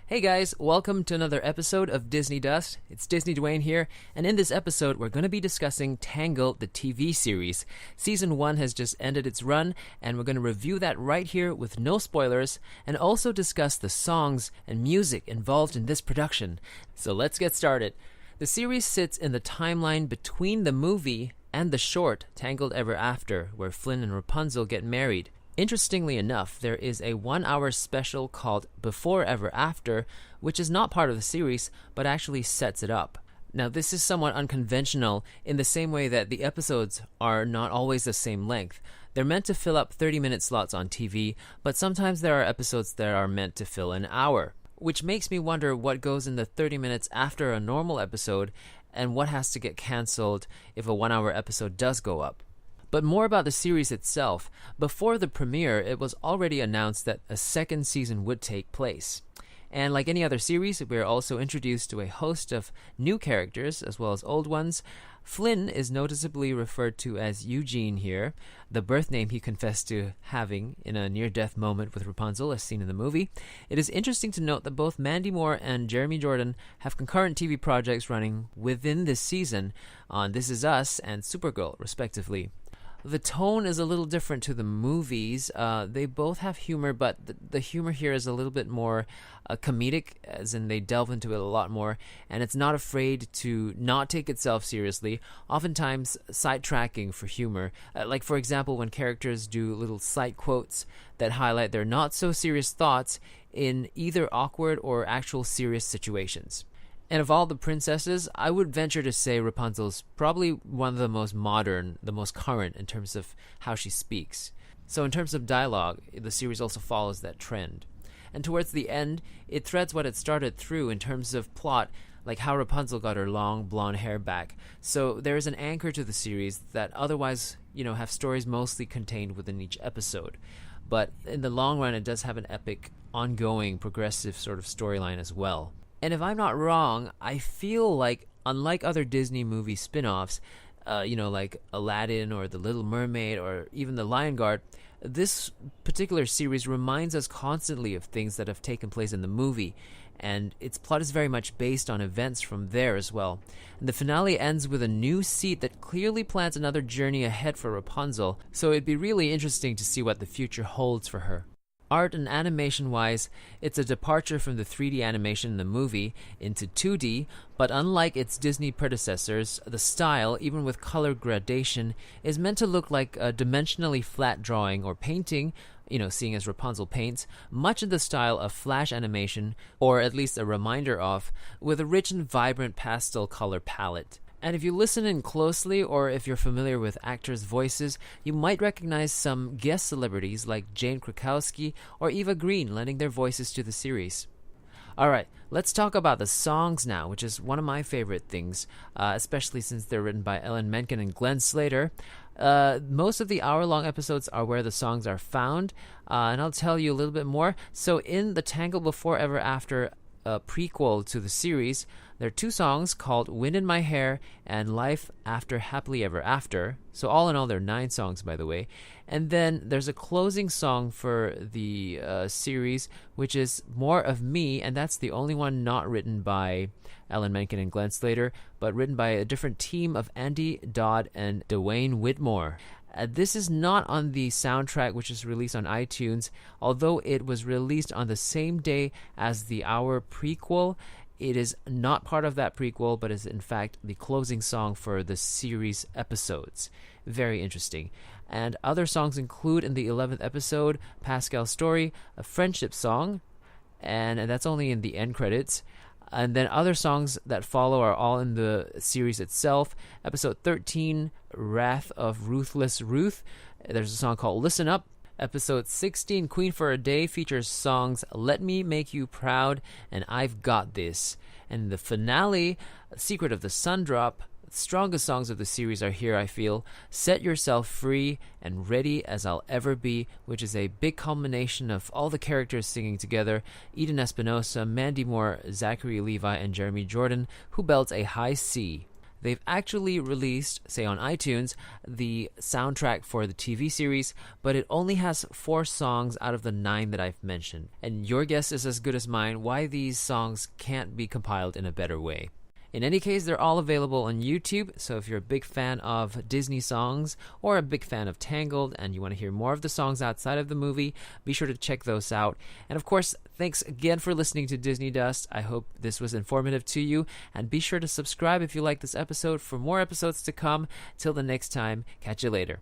Hey guys, welcome to another episode of Disney Dust. It's Disney Dwayne here, and in this episode we're going to be discussing Tangled, the TV series. Season 1 has just ended its run, and we're going to review that right here with no spoilers, and also discuss the songs and music involved in this production. So let's get started. The series sits in the timeline between the movie and the short Tangled Ever After, where Flynn and Rapunzel get married. Interestingly enough, there is a 1-hour special called Before Ever After, which is not part of the series, but actually sets it up. Now, this is somewhat unconventional in the same way that the episodes are not always the same length. They're meant to fill up 30-minute slots on TV, but sometimes there are episodes that are meant to fill an hour, which makes me wonder what goes in the 30 minutes after a normal episode and what has to get cancelled if a 1-hour episode does go up. But more about the series itself. Before the premiere, it was already announced that a second season would take place. And like any other series, we are also introduced to a host of new characters as well as old ones. Flynn is noticeably referred to as Eugene here, the birth name he confessed to having in a near-death moment with Rapunzel as seen in the movie. It is interesting to note that both Mandy Moore and Jeremy Jordan have concurrent TV projects running within this season on This Is Us and Supergirl, respectively. The tone is a little different to the movies. They both have humor, but the humor here is a little bit more comedic, as in they delve into it a lot more, and it's not afraid to not take itself seriously, oftentimes sidetracking for humor. Like, for example, when characters do little side quotes that highlight their not-so-serious thoughts in either awkward or actual serious situations. And of all the princesses, I would venture to say Rapunzel's probably one of the most modern, the most current in terms of how she speaks. So in terms of dialogue, the series also follows that trend. And towards the end, it threads what it started through in terms of plot, like how Rapunzel got her long blonde hair back. So there is an anchor to the series that otherwise, have stories mostly contained within each episode. But in the long run, it does have an epic, ongoing, progressive sort of storyline as well. And if I'm not wrong, I feel like, unlike other Disney movie spin-offs, like Aladdin or The Little Mermaid or even The Lion Guard, this particular series reminds us constantly of things that have taken place in the movie, and its plot is very much based on events from there as well. And the finale ends with a new seat that clearly plans another journey ahead for Rapunzel, so it'd be really interesting to see what the future holds for her. Art and animation-wise, it's a departure from the 3D animation in the movie into 2D, but unlike its Disney predecessors, the style, even with color gradation, is meant to look like a dimensionally flat drawing or painting, seeing as Rapunzel paints, much in the style of Flash animation, or at least a reminder of, with a rich and vibrant pastel color palette. And if you listen in closely, or if you're familiar with actors' voices, you might recognize some guest celebrities like Jane Krakowski or Eva Green lending their voices to the series. Alright, let's talk about the songs now, which is one of my favorite things, especially since they're written by Ellen Menken and Glenn Slater. Most of the hour-long episodes are where the songs are found, and I'll tell you a little bit more. So in the Tangled Before Ever After prequel to the series, there are 2 songs called Wind in My Hair and Life After Happily Ever After. So all in all, there are 9 songs, by the way. And then there's a closing song for the series, which is More of Me, and that's the only one not written by Ellen Menken and Glenn Slater, but written by a different team of Andy Dodd and Dwayne Whitmore. This is not on the soundtrack, which is released on iTunes, although it was released on the same day as the Hour prequel. It is not part of that prequel, but is in fact the closing song for the series episodes. Very interesting. And other songs include in the 11th episode, Pascal's Story, a friendship song, and that's only in the end credits. And then other songs that follow are all in the series itself. Episode 13, Wrath of Ruthless Ruth. There's a song called Listen Up. Episode 16, Queen for a Day, features songs Let Me Make You Proud and I've Got This. And the finale, Secret of the Sun Drop, the strongest songs of the series are here, I feel. Set Yourself Free and Ready as I'll Ever Be, which is a big culmination of all the characters singing together. Eden Espinosa, Mandy Moore, Zachary Levi, and Jeremy Jordan, who belts a high C. They've actually released, say on iTunes, the soundtrack for the TV series, but it only has 4 songs out of the 9 that I've mentioned. And your guess is as good as mine why these songs can't be compiled in a better way. In any case, they're all available on YouTube, so if you're a big fan of Disney songs or a big fan of Tangled and you want to hear more of the songs outside of the movie, be sure to check those out. And of course, thanks again for listening to Disney Dust. I hope this was informative to you, and be sure to subscribe if you like this episode for more episodes to come. Till the next time, catch you later.